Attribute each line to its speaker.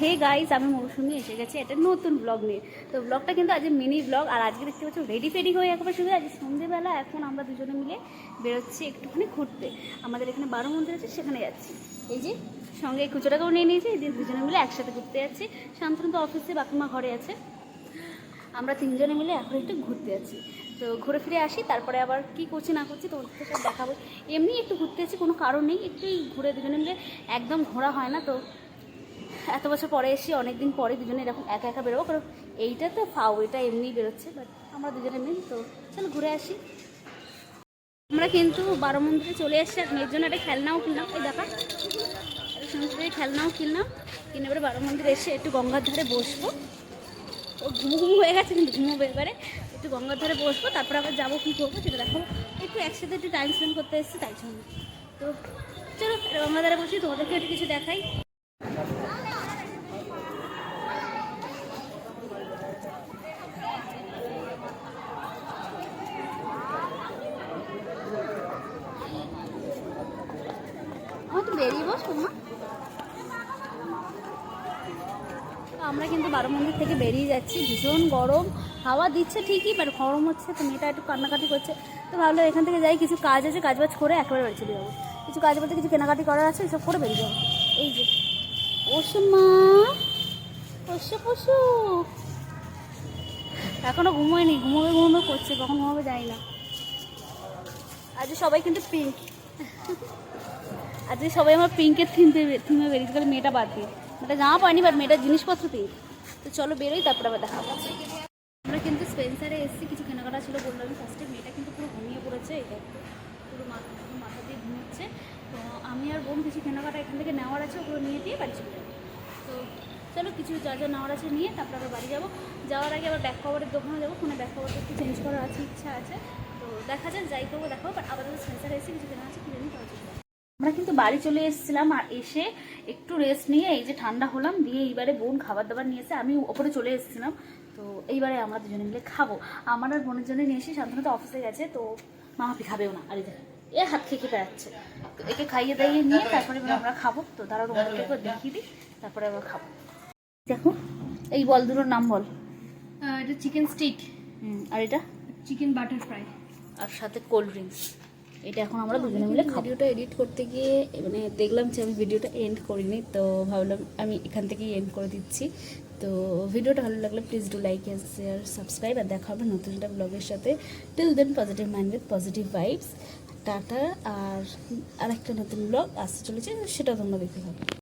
Speaker 1: Hey guys, আমি মৌসুমি এসে গেছি একটা নতুন ব্লগ নিয়ে। তো ব্লগটা কিন্তু আজ মিনি ব্লগ। আর আজকে দেখতে পাচ্ছ রেডি ফেডি হয়ে একেবারে শুধু আজ সন্ধ্যেবেলা এখন আমরা দুজনে মিলে বেরোচ্ছি একটুখানি ঘুরতে। আমাদের এখানে 12 মন্দির আছে, সেখানে যাচ্ছি। এই যে সঙ্গে কুচোটাকেও নিয়ে নিয়েছি, এই দিন দুজনে মিলে একসাথে ঘুরতে যাচ্ছি। শান্তনু তো অফিসে, বাকিমা ঘরে আছে, আমরা তিনজনে মিলে এখন একটু ঘুরতে যাচ্ছি। তো ঘুরে ফিরে আসি, তারপরে আবার কি করছি না করছি তোমাদের সব দেখাবো। এমনি একটু ঘুরতে যাচ্ছি, কোনো কারণ নেই, একটু ঘুরে দুজনে মিলে। একদম ঘোরা হয় না তো, এত বছর পরে এসে অনেক দিন পরে দুজনে এরকম একা একা বেরোবো। কারণ এইটা তো ফাও, এটা এমনিই বেরোচ্ছে, বাট আমরা দুজনে মিল। তো চলো ঘুরে আসি। আমরা কিন্তু 12 মন্দিরে চলে এসেছি। আর মেয়ের জন্য একটা খেলনাও কিনলাম, এই দেখা একটা সুন্দর খেলনাও কিনলাম। কিনে এবারে 12 মন্দিরে এসে একটু গঙ্গার ধারে বসবো। ও ঘুমু ঘুমু হয়ে গেছে, কিন্তু ঘুমোবো এবারে। একটু গঙ্গার ধারে বসবো, তারপর আবার যাবো, কী করবো সেটা দেখাবো। একটু একসাথে একটু টাইম স্পেন্ড করতে এসেছি, তাই জন্য। তো চলো গঙ্গার ধারে বসি, তোমাদেরকে একটু কিছু দেখাই। আমার তো বেরিয়ে বসবো না। আমরা কিন্তু 12 মন্দির থেকে বেরিয়ে যাচ্ছি। ভীষণ গরম, হাওয়া দিচ্ছে ঠিকই, বাট গরম হচ্ছে। তো মেয়েটা একটু কান্নাকাটি করছে, তো ভাবলো এখান থেকে যাই, কিছু কাজ আছে, কাজবাজ করে একেবারে বাড়ি চলে যাবো। কিছু কাজ বলতে কিছু কেনাকাটি করার আছে, সব করে বেরিয়ে যাবো। এই যে পশু মা, পশু পশু এখনো ঘুমোয়নি, ঘুমোবে ঘুমোবে করছে, কখন ঘুমোবে যাই না। আজ সবাই কিন্তু পিঙ্ক, আজকে সবাই আমার পিঙ্কের থিমে বেরিয়েছে, খালি মেয়েটা বাদ দিয়ে। মেয়েটা জামা পায়নি, বাট মেয়েটার জিনিসপত্র পিঙ্ক। তো চলো বেরোই, তারপরে আবার দেখা পাচ্ছি। আমরা কিন্তু স্পেন্সারে এসেছি, কিছু কেনাকাটা ছিল বললাম ফার্স্টে। মেয়েটা কিন্তু পুরো ঘুমিয়ে পড়েছে, এই দেখো পুরো মাথা দিয়ে ঘুমোচ্ছে। তো আমি আর বোন কিছু কেনাকাটা এখান থেকে নেওয়ার আছে, ওগুলো নিয়ে দিয়ে বাড়ি চলে যাবো। তো চলো কিছু যা যা নেওয়ার আছে নিয়ে তারপরে আবার বাড়ি যাবো। যাওয়ার আগে আবার ব্যাক কভারের দোকানে যাবো, ফোনে ব্যাক কভারটা একটু চেঞ্জ করার আছে, ইচ্ছা আছে। তো দেখা যাক, যাই করবো দেখাবো। বাট আবার স্পেন্সারে এসে কিছু কেনা আছে, কিনে নিই, তাহলে চলে যাবো। আমরা কিন্তু বাড়ি চলে এসেছিলাম, আর এসে একটু রেস্ট নিয়ে এই যে ঠান্ডা হলাম, দিয়ে এইবারে বোন খাবার দাবার নিয়েছে, আমি ওপরে চলে এসেছিলাম। তো এইবারে আমরা দুজনে মিলে খাবো। আমার আর বোনের জন্য নিয়ে এসে, শান্তনু তো অফিসে গেছে, তো মামাপি খাবেও না। আর এ হাত খেয়ে বেড়াচ্ছে, তো একে খাইয়ে দাইয়ে নিয়ে তারপরে আমরা খাবো। তো তারা তোমাদেরকে একবার দেখিয়ে দিই, তারপরে আবার খাবো। দেখো এই বল দুটোর নাম বল।
Speaker 2: এটা চিকেন স্টিক,
Speaker 1: আর এটা
Speaker 2: চিকেন বাটার ফ্রাই,
Speaker 1: আর সাথে কোল্ড ড্রিঙ্কস। এটা এখন আমরা দুজনে মিলে ভিডিওটা এডিট করতে গিয়ে মানে দেখলাম যে আমি ভিডিওটা এন্ড করিনি, তো ভাবলাম আমি এখান থেকেই এন্ড করে দিচ্ছি। তো ভিডিওটা ভালো লাগলে please do like and share subscribe, আর দেখা হবে নতুন একটা ব্লগের সাথে। Till then positive mind with positive vibes, tata. আর আরেকটা নতুন ব্লগ আসতে চলেছে, সেটাও তোমরা দেখতে পাবে।